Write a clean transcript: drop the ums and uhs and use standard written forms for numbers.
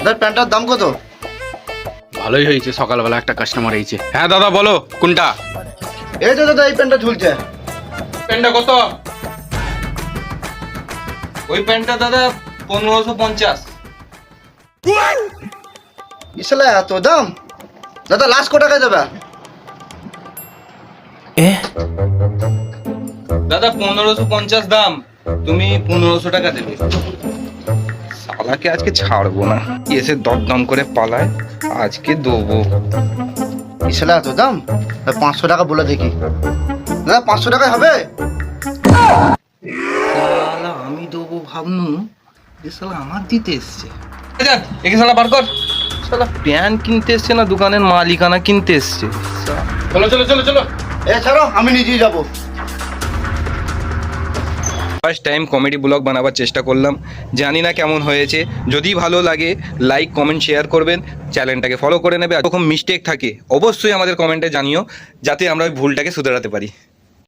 দাদা প্যান্টটার দাম কত? ভালোই হয়েছে, সকালবেলা একটা কাস্টমার এসেছে। হ্যাঁ দাদা বলো কোনটা? এই তো দাদা এই প্যান্টটা ঝুলছে। প্যান্টটা কত? ওই প্যান্টটা দাদা 1550। ইসলা এত দাম? দাদা লাস্ট কত টাকায় দেবে? দাদা 1550 দাম, তুমি 1500 টাকা দেবে। শালাকে আজকে ছাড়বো না, এসে দরদাম করে পালায়, আজকে দেবো। ইসলা এত দাম? 500 টাকা বলে দেখি। দাদা 500 টাকায় হবে? শালা আমি দেবো ভাবনু, যে শালা আমার দিতে এসছে। একে শালা বার কর। শালা প্যান্ট কিনতে এসছে না দোকানের মালিকানা কিনতে এসছে। চলো চলো চলো চলো। এ ছাড়ো, আমি নিজেই যাবো। ফার্স্ট টাইম কমেডি ব্লগ বানাবার চেষ্টা করলাম, জানি না কেমন হয়েছে। যদি ভালো লাগে লাইক কমেন্ট শেয়ার করবেন, চ্যানেলটাকে ফলো করে নেবে। আর যখন মিস্টেক থাকে অবশ্যই আমাদের কমেন্টে জানিও, যাতে আমরা ওই ভুলটাকে শুধরাতে পারি।